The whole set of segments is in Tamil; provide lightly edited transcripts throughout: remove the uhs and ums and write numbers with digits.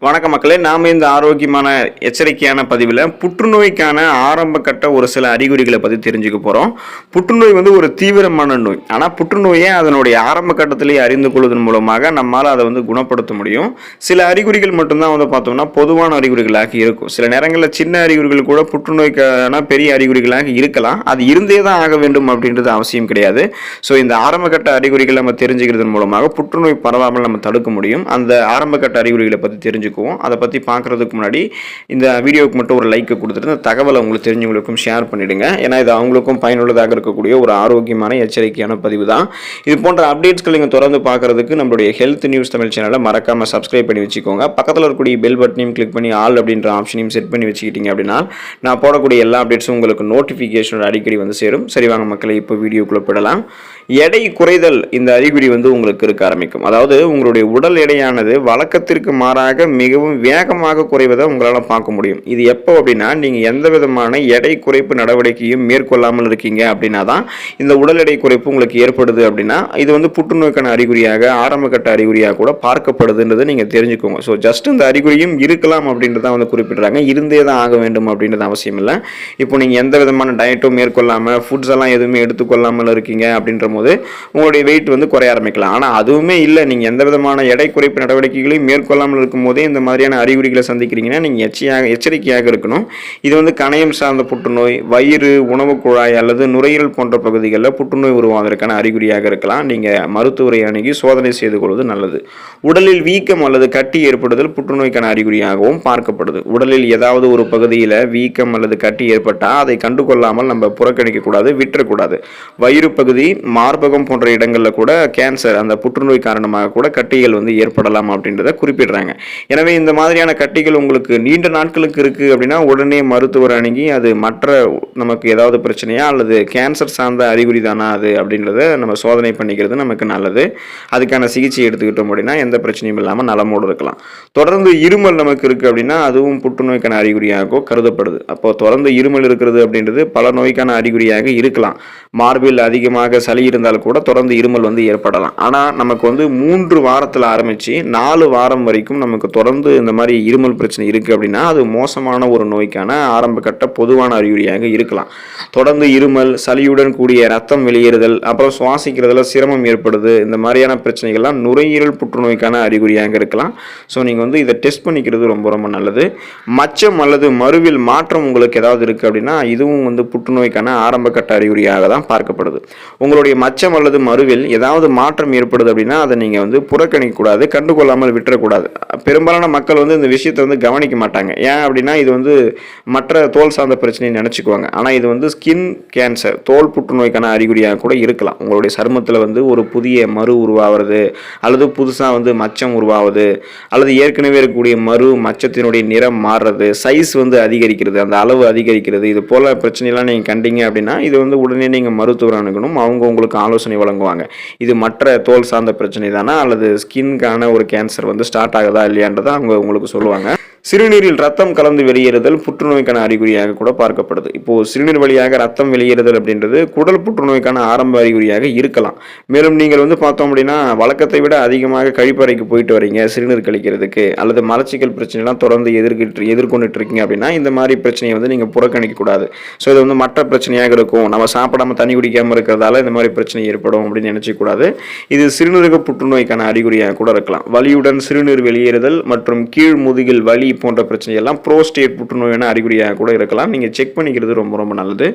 வணக்க மக்களே, நாம் இந்த ஆரோக்கியமான எச்சரிக்கையான பதிவில் புற்றுநோய்க்கான ஆரம்ப கட்ட ஒரு சில அறிகுறிகளை பற்றி தெரிஞ்சுக்க போகிறோம். புற்றுநோய் ஒரு ஒரு தீவிரமான நோய். ஆனால் புற்றுநோயை அதனுடைய ஆரம்ப கட்டத்திலேயே அறிந்து கொள்வதன் மூலமாக நம்மால் அதை குணப்படுத்த முடியும். சில அறிகுறிகள் மட்டும்தான் பார்த்தோம்னா பொதுவான அறிகுறிகளாக இருக்கும். சில நேரங்களில் சின்ன அறிகுறிகள் கூட புற்றுநோய்க்கான பெரிய அறிகுறிகளாக இருக்கலாம். அது இருந்தே தான் ஆக வேண்டும் அப்படின்றது அவசியம் கிடையாது. ஸோ இந்த ஆரம்ப கட்ட அறிகுறிகள் நம்ம தெரிஞ்சுக்கிறதன் மூலமாக புற்றுநோய் பரவாமல் நம்ம தடுக்க முடியும். அந்த ஆரம்ப கட்ட அறிகுறிகளை பற்றி தெரிஞ்சுக்குவோம். அதை பற்றி பார்க்குறதுக்கு முன்னாடி இந்த வீடியோவுக்கு மட்டும் ஒரு லைக் கொடுத்துட்டு இந்த தகவலை உங்களுக்கு தெரிஞ்சவங்களுக்கும் ஷேர் பண்ணிவிடுங்க. ஏன்னா இது அவங்களுக்கும் பயனுள்ளதாக இருக்கக்கூடிய ஒரு ஆரோக்கியமான எச்சரிக்கையான பதிவு தான். இது போன்ற அப்டேட்ஸ்கள் நீங்கள் தொடர்ந்து பார்க்குறதுக்கு நம்மளுடைய ஹெல்த் நியூஸ் தமிழ் சேனலை மறக்காமல் சப்ஸ்கிரைப் பண்ணி வச்சுக்கோங்க. பக்கத்தில் இருக்கக்கூடிய பெல் பட்டனையும் கிளிக் பண்ணி ஆல் அப்படின்ற ஆப்ஷனையும் செட் பண்ணி வச்சுக்கிட்டீங்க அப்படின்னா நான் போடக்கூடிய எல்லா அப்டேட்ஸும் உங்களுக்கு நோட்டிஃபிகேஷனோட அடிக்கடி சேரும். சரி வாங்க மக்களை, இப்போ வீடியோக்குள்ளே போடலாம். எடை குறைதல் இந்த அறிகுறி உங்களுக்கு இருக்க ஆரம்பிக்கும். அதாவது உங்களுடைய உடல் எடையானது வழக்கத்திற்கு மாறாக மிகவும் வேகமாக குறைவதை உங்களால் பார்க்க முடியும். இது எப்போ அப்படின்னா நீங்கள் எந்த விதமான எடை குறைப்பு நடவடிக்கையும் மேற்கொள்ளாமல் இருக்கீங்க அப்படின்னா தான் இந்த உடல் எடை குறைப்பு உங்களுக்கு ஏற்படுது. அப்படின்னா இது புற்றுநோய்க்கான அறிகுறியாக ஆரம்ப கட்ட அறிகுறியாக கூட பார்க்கப்படுதுன்றது நீங்கள் தெரிஞ்சுக்கோங்க. ஸோ ஜஸ்ட் இந்த அறிகுறியும் இருக்கலாம் அப்படின்றத குறிப்பிடுறாங்க. இருந்தே தான் ஆக வேண்டும் அப்படின்றது அவசியம் இல்லை. இப்போ நீங்கள் எந்த விதமான டயட்டும் மேற்கொள்ளாமல் ஃபுட்ஸ் எல்லாம் எதுவுமே எடுத்துக்கொள்ளாமல் இருக்கீங்க அப்படின்ற போது உங்களுடைய வெயிட் குறைய ஆரம்பிக்கலாம். ஆனால் அதுவுமே இல்லை, நீங்கள் எந்த விதமான எடை குறைப்பு நடவடிக்கைகளையும் மேற்கொள்ளாமல் இருக்கும் போதே இந்த மாதிரியான அறிகுறிகளை சந்திக்கிறீங்கன்னா நீங்கள் எச்சரிக்கையாக இருக்கணும். இது கணையம் சார்ந்த புற்றுநோய், வயிறு, உணவு குழாய் அல்லது நுரையீரல் போன்ற பகுதிகளில் புற்றுநோய் உருவாவதற்கான அறிகுறியாக இருக்கலாம். நீங்கள் மருத்துவரை அணுகி சோதனை செய்து கொள்வது நல்லது. உடலில் வீக்கம் அல்லது கட்டி ஏற்படுதல் புற்றுநோய்க்கான அறிகுறியாகவும் பார்க்கப்படுது. உடலில் ஏதாவது ஒரு பகுதியில் வீக்கம் அல்லது கட்டி ஏற்பட்டால் அதை கண்டுகொள்ளாமல் நம்ம புறக்கணிக்க கூடாது, விட்டுறக்கூடாது. வயிறு பகுதி, மார்பகம் போன்ற இடங்களில் கூட கேன்சர், அந்த புற்றுநோய் காரணமாக கூட கட்டிகள் ஏற்படலாம் அப்படின்றத குறிப்பிடுறாங்க. எனவே இந்த மாதிரியான கட்டிகள் உங்களுக்கு நீண்ட நாட்களுக்கு இருக்கு அப்படின்னா உடனே மருத்துவர் அணுகி அது மற்ற நமக்கு ஏதாவது பிரச்சனையா அல்லது கேன்சர் சார்ந்த அறிகுறி தானா அது அப்படின்றத நம்ம சோதனை பண்ணிக்கிறது நமக்கு நல்லது. அதுக்கான சிகிச்சை எடுத்துக்கிட்டோம் அப்படின்னா எந்த பிரச்சனையும் இல்லாமல் நலமோடு இருக்கலாம். தொடர்ந்து இருமல் நமக்கு இருக்கு அப்படின்னா அதுவும் புற்றுநோய்க்கான அறிகுறியாக கருதப்படுது. அப்போ தொடர்ந்து இருமல் இருக்கிறது அப்படின்றது பல நோய்க்கான அறிகுறியாக இருக்கலாம். மார்பில் அதிகமாக சளி இருந்தால் கூட தொடர்ந்து இருமல் ஏற்படலாம். ஆனால் நமக்கு 3 வாரத்தில் ஆரம்பித்து 4 வாரம் வரைக்கும் நமக்கு தொடர்ந்து இந்த மாதிரி இருமல் பிரச்சனை இருக்குது அப்படின்னா அது மோசமான ஒரு நோய்க்கான ஆரம்ப கட்ட பொதுவான அறிகுறியாக இருக்கலாம். தொடர்ந்து இருமல், சளியுடன் கூடிய ரத்தம் வெளியேறுதல், அப்புறம் சுவாசிக்கிறதுல சிரமம் ஏற்படுது, இந்த மாதிரியான பிரச்சனைகள்லாம் நுரையீரல் புற்றுநோய்க்கான அறிகுறியாக இருக்கலாம். ஸோ நீங்கள் இதை டெஸ்ட் பண்ணிக்கிறது ரொம்ப ரொம்ப நல்லது. மச்சம் அல்லது மருவில் மாற்றம் உங்களுக்கு ஏதாவது இருக்குது அப்படின்னா இதுவும் புற்றுநோய்க்கான ஆரம்ப கட்ட அறிகுறியாக தான் பார்க்கப்படுது. உங்களுடைய மச்சம் அல்லது மருவில் ஏதாவது மாற்றம் ஏற்படுது அப்படின்னா அதை நீங்கள் புறக்கணிக்க கூடாது, கண்டுகொள்ளாமல் விட்டுறக்கூடாது. பெரும்பாலான மக்கள் இந்த விஷயத்தை கவனிக்க மாட்டாங்க. ஏன் அப்படின்னா இது மற்ற தோல் சார்ந்த பிரச்சனையை நினச்சிக்குவாங்க. ஆனால் இது ஸ்கின் கேன்சர், தோல் புற்றுநோய்க்கான அறிகுறியாக கூட இருக்கலாம். உங்களுடைய சருமத்தில் ஒரு புதிய மரு உருவாகிறது அல்லது புதுசாக மச்சம் உருவாகுது அல்லது ஏற்கனவே இருக்கக்கூடிய மரு மச்சத்தினுடைய நிறம் மாறுறது, சைஸ் அதிகரிக்கிறது, அந்த அளவு அதிகரிக்கிறது, இது போல பிரச்சனைலாம் நீங்கள் கண்டீங்க அப்படின்னா இது உடனே நீங்கள் மருத்துவர் அணுகணும். அவங்க உங்களுக்கு ஆலோசனை வழங்குவாங்க. இது மற்ற தோல் சார்ந்த பிரச்சனை தானா அல்லது ஸ்கின்கான ஒரு கேன்சர் ஸ்டார்ட் ஆகுதா இல்லையான்றதை அவங்க உங்களுக்கு சொல்லுவாங்க. சிறுநீரில் ரத்தம் கலந்து வெளியேறுதல் புற்றுநோய்க்கான அறிகுறியாக கூட பார்க்கப்படுது. இப்போது சிறுநீர் வழியாக ரத்தம் வெளியேறுதல் அப்படின்றது குடல் புற்றுநோய்க்கான ஆரம்ப அறிகுறியாக இருக்கலாம். மேலும் நீங்கள் பார்த்தோம் அப்படின்னா வழக்கத்தை விட அதிகமாக கழிப்பறைக்கு போயிட்டு வரீங்க சிறுநீர் கழிக்கிறதுக்கு அல்லது மலச்சிக்கல் பிரச்சனைலாம் தொடர்ந்து எதிர்கொண்டுட்டு இருக்கீங்க அப்படின்னா இந்த மாதிரி பிரச்சனையை நீங்கள் புறக்கணிக்க கூடாது. ஸோ இது மற்ற பிரச்சனையாக இருக்கும். நம்ம சாப்பிடாம தண்ணி குடிக்காமல் இருக்கிறதால இந்த மாதிரி பிரச்சனை ஏற்படும் அப்படின்னு நினைச்சக்கூடாது. இது சிறுநீரக புற்றுநோய்க்கான அறிகுறியாக கூட இருக்கலாம். வலியுடன் சிறுநீர் வெளியேறுதல் மற்றும் கீழ் முதுகில் வலி போன்ற பிரச்சனை எல்லாம் புரோஸ்டேட் புற்றுநோயான அறிகுறியாக கூட இருக்கலாம். நீங்க செக் பண்ணிக்கிறது ரொம்ப ரொம்ப நல்லது.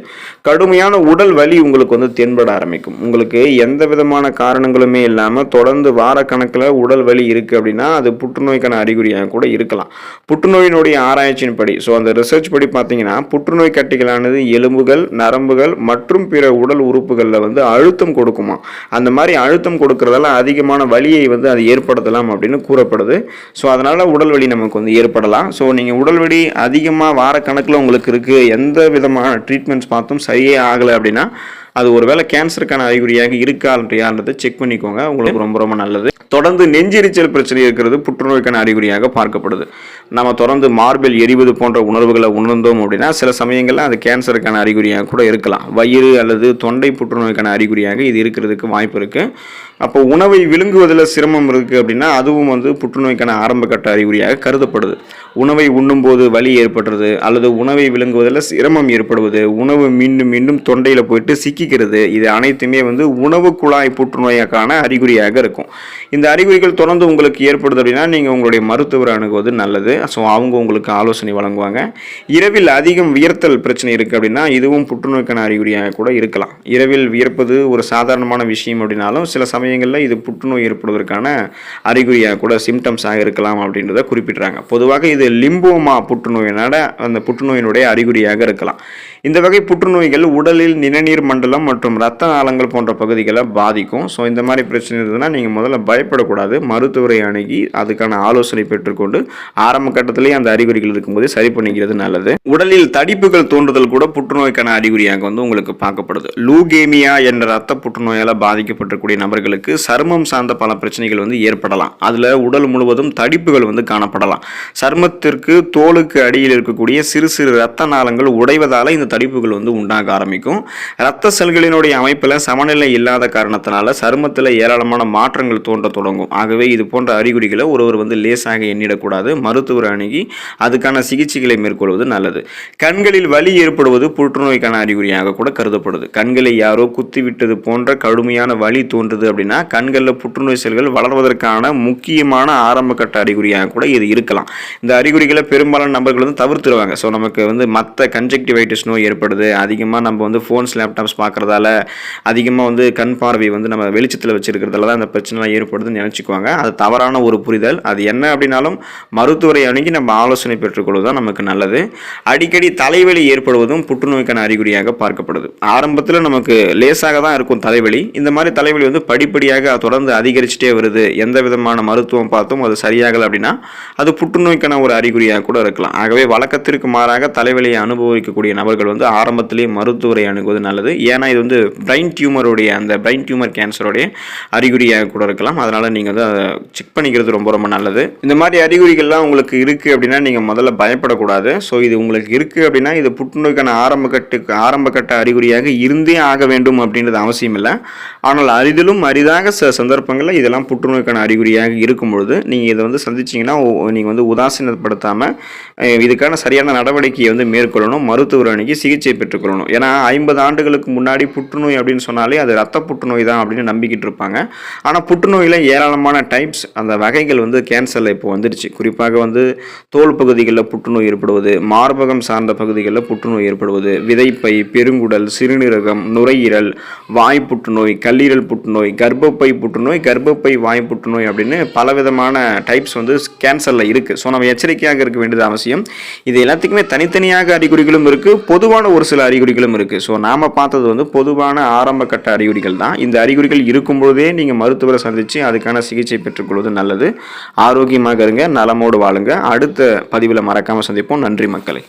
கடுமையான உடல் வலி உங்களுக்கு தென்பட ஆரம்பிக்கும். உங்களுக்கு எந்த விதமான காரணங்களுமே இல்லாம தொடர்ந்து வாரக்கணக்கில் உடல் வலி இருக்கு அப்படின்னா அது புற்றுநோய்க்கான அறிகுறியாக கூட இருக்கலாம். புற்றுநோயினுடைய ஆராய்ச்சியின் படி, ஸோ அந்த ரிசர்ச் படி பார்த்தீங்கன்னா புற்றுநோய் கட்டிகளானது எலும்புகள், நரம்புகள் மற்றும் பிற உடல் உறுப்புகளில் அழுத்தம் கொடுக்குமா. அந்த மாதிரி அழுத்தம் கொடுக்கறதால அதிகமான வலியை அது ஏற்படுத்தலாம் அப்படின்னு கூறப்படுது. ஸோ அதனால உடல் வலி நமக்கு ஏற்படலாம். ஸோ நீங்கள் உடல் வலி அதிகமாக வாரக்கணக்கில் உங்களுக்கு இருக்குது, எந்த விதமான ட்ரீட்மெண்ட்ஸ் பார்த்தும் சரியே ஆகலை அப்படின்னா அது ஒருவேளை கேன்சருக்கான அறிகுறியாக இருக்கா இல்லையான்றதை செக் பண்ணிக்கோங்க. உங்களுக்கு ரொம்ப ரொம்ப நல்லது. தொடர்ந்து நெஞ்செரிச்சல் பிரச்சனை இருக்கிறது புற்றுநோய்க்கான அறிகுறியாக பார்க்கப்படுது. நம்ம தொடர்ந்து மார்பில் எரிவது போன்ற உணர்வுகளை உணர்ந்தோம் அப்படின்னா சில சமயங்களில் அது கேன்சருக்கான அறிகுறியாக கூட இருக்கலாம். வயிறு அல்லது தொண்டை புற்றுநோய்க்கான அறிகுறியாக இது இருக்கிறதுக்கு வாய்ப்பு இருக்குது. அப்போ உணவை விழுங்குவதில் சிரமம் இருக்குது அப்படின்னா அதுவும் வந்து புற்றுநோய்க்கான ஆரம்ப கட்ட அறிகுறியாக கருதப்படுது. உணவை உண்ணும்போது வலி ஏற்படுறது அல்லது உணவை விழுங்குவதில் சிரமம் ஏற்படுவது, உணவு மீண்டும் மீண்டும் தொண்டையில் போயிட்டு சிக்கிக்கிறது, இது அனைத்துமே வந்து உணவு குழாய் புற்றுநோய்க்கான அறிகுறியாக இருக்கும். இந்த அறிகுறிகள் தொடர்ந்து உங்களுக்கு ஏற்படுது அப்படின்னா நீங்கள் உங்களுடைய மருத்துவரை அணுகுவது நல்லது. ஸோ அவங்க உங்களுக்கு ஆலோசனை வழங்குவாங்க. இரவில் அதிகம் வியர்த்தல் பிரச்சனை இருக்குது அப்படின்னா இதுவும் புற்றுநோய்க்கான அறிகுறியாக கூட இருக்கலாம். இரவில் வியர்ப்பது ஒரு சாதாரணமான விஷயம் அப்படின்னாலும் சில சமயங்களில் இது புற்றுநோய் ஏற்படுவதற்கான அறிகுறியாக கூட சிம்டம்ஸாக இருக்கலாம் அப்படின்றத குறிப்பிட்றாங்க. பொதுவாக இது லிம்போமா புற்றுநோயினோட அந்த புற்றுநோயினுடைய அறிகுறியாக இருக்கலாம். இந்த வகை புற்றுநோய்கள் உடலில் நிணநீர் மண்டலம் மற்றும் இரத்த நாளங்கள் போன்ற பகுதிகளை பாதிக்கும். ஸோ இந்த மாதிரி பிரச்சனை இருந்ததுன்னா நீங்கள் முதல்ல பயப்படக்கூடாது. மருத்துவரை அணுகி அதுக்கான ஆலோசனை பெற்றுக்கொண்டு ஆரம்ப கட்டத்திலேயே அந்த அறிகுறிகள் இருக்கும்போது சரி பண்ணிக்கிறது நல்லது. உடலில் தடிப்புகள் தோன்றுதல் கூட புற்றுநோய்க்கான அறிகுறியாக வந்து உங்களுக்கு பார்க்கப்படுது. லூகேமியா என்ற இரத்த புற்றுநோயால் பாதிக்கப்பட்டிருக்கூடிய நபர்களுக்கு சருமம் சார்ந்த பல பிரச்சனைகள் வந்து ஏற்படலாம். அதில் உடல் முழுவதும் தடிப்புகள் வந்து காணப்படலாம். சருமத்திற்கு தோலுக்கு அடியில் இருக்கக்கூடிய சிறு சிறு இரத்த நாளங்கள் உடைவதால் இந்த தடிப்புகள் வந்து உண்டாக ஆரம்பிக்கும். இரத்த செல்களினுடைய அமைப்பில் சமநிலை இல்லாத காரணத்தினால சருமத்தில் ஏராளமான மாற்றங்கள் தோன்ற தொடங்கும். ஆகவே இது போன்ற அறிகுறிகளை ஒருவர் வந்து லேசாக எண்ணிடக்கூடாது. மருத்துவர் அணுகி அதுக்கான சிகிச்சைகளை மேற்கொள்வது நல்லது. கண்களில் வலி ஏற்படுவது புற்றுநோய்க்கான அறிகுறியாக கூட கருதப்படுது. கண்களை யாரோ குத்திவிட்டது போன்ற கடுமையான வலி தோன்றுது அப்படின்னா கண்களில் புற்றுநோய் செல்கள் வளர்வதற்கான முக்கியமான ஆரம்ப கட்ட அறிகுறியாக கூட இது இருக்கலாம். இந்த அறிகுறிகளை பெரும்பாலான நபர்கள் வந்து தவிர்த்துருவாங்க. ஸோ நமக்கு வந்து மற்ற கன்ஜெக்டிவைட்டிஸ் நோய் ஏற்படுது, அதிகமாக நம்ம வந்து ஃபோன்ஸ் லேப்டாப்ஸ் பார்க்குறதால அதிகமாக வந்து கண் பார்வை வந்து நம்ம வெளிச்சத்தில் வச்சுருக்கிறதால தான் அந்த பிரச்சனைலாம் ஏற்படுதுன்னு நினச்சிக்குவாங்க. அது தவறான ஒரு புரிதல். அது என்ன அப்படின்னாலும் மருத்துவரை அணுகி நம்ம ஆலோசனை பெற்றுக்கொள்வது தான் நமக்கு நல்லது. அடிக்கடி தலைவலி ஏற்படுவதும் புற்றுநோய்க்கான அறிகுறியாக பார்க்கப்படுது. ஆரம்பத்தில் நமக்கு லேசாக தான் இருக்கும் தலைவலி. இந்த மாதிரி தலைவலி வந்து படிப்படியாக தொடர்ந்து அதிகரிச்சுட்டே வருது, எந்த விதமான மருத்துவம் பார்த்தும் அது சரியாகலை அப்படின்னா அது புற்றுநோய்க்கான ஒரு அறிகுறியாக கூட இருக்கலாம். ஆகவே வழக்கத்திற்கு மாறாக தலைவலியை அனுபவிக்கக்கூடிய நபர்கள் வந்து ஆரம்பத்திலேயே மருத்துவரை அணுகுவது நல்லது. ஏன்னா இது வந்து பிரைன் டியூமர் கேன்சருடைய அறிகுறியாக கூட இருக்கலாம். அதனால் நீங்கள் வந்து அதை செக் பண்ணிக்கிறது ரொம்ப ரொம்ப நல்லது. இந்த மாதிரி அறிகுறிகள்லாம் உங்களுக்கு இருக்குது அப்படின்னா நீங்கள் முதல்ல பயப்படக்கூடாது. ஸோ இது உங்களுக்கு இருக்குது அப்படின்னா இது புற்றுநோய்க்கான ஆரம்ப கட்ட அறிகுறியாக இருந்தே ஆக வேண்டும் அப்படின்றது அவசியம் இல்லை. ஆனால் அரிதிலும் அரிதாக சில சந்தர்ப்பங்களில் இதெல்லாம் புற்றுநோய்க்கான அறிகுறியாக இருக்கும் பொழுது நீங்கள் இதை வந்து சந்திச்சிங்கன்னா நீங்கள் வந்து உதாசீனப்படுத்தாமல் இதுக்கான சரியான நடவடிக்கையை வந்து மேற்கொள்ளணும். மருத்துவர் அணுகி சிகிச்சை பெற்றுக்கொள்ளணும். ஏன்னா 50 ஆண்டுகளுக்கு முன்னாடி புற்றுநோய் அப்படின்னு சொன்னாலே அது ரத்த புற்றுநோய் தான் அப்படின்னு நம்பிக்கிட்டு இருப்பாங்க. ஆனால் புற்றுநோயில் ஏராளமான டைப்ஸ், அந்த வகைகள் வந்து கேன்சரில் இப்போ வந்துடுச்சு. குறிப்பாக வந்து தோல் பகுதிகளில் புற்றுநோய் ஏற்படுவது, மார்பகம் சார்ந்த பகுதிகளில் புற்றுநோய் ஏற்படுவது, விதைப்பை, பெருங்குடல், சிறுநீரகம், நுரையீரல், வாய் புற்றுநோய், கல்லீரல் புற்றுநோய், கர்ப்பப்பை புற்றுநோய், கர்ப்பப்பை வாய் புற்றுநோய் அப்படின்னு பலவிதமான டைப்ஸ் வந்து கேன்சரில் இருக்குது. ஸோ நம்ம எச்சரிக்கையாக இருக்க வேண்டியது அவசியம். இது எல்லாத்துக்குமே தனித்தனியாக அறிகுறிகளும் இருக்குது, பொதுவான ஒரு சில அறிகுறிகளும் இருக்குது. ஸோ நாம் பார்த்தது வந்து பொதுவான ஆரம்ப கட்ட அறிகுறிகள் தான். இந்த அறிகுறிகள் இருக்கும்பொழுதே நீங்கள் மருத்துவரை சந்தித்து அதுக்கான சிகிச்சை பெற்றுக்கொள்வது நல்லது. ஆரோக்கியமாக இருங்க, நலமோடு வாழுங்க. அடுத்த பதிவில் மறக்காமல் சந்திப்போம். நன்றி மக்களே.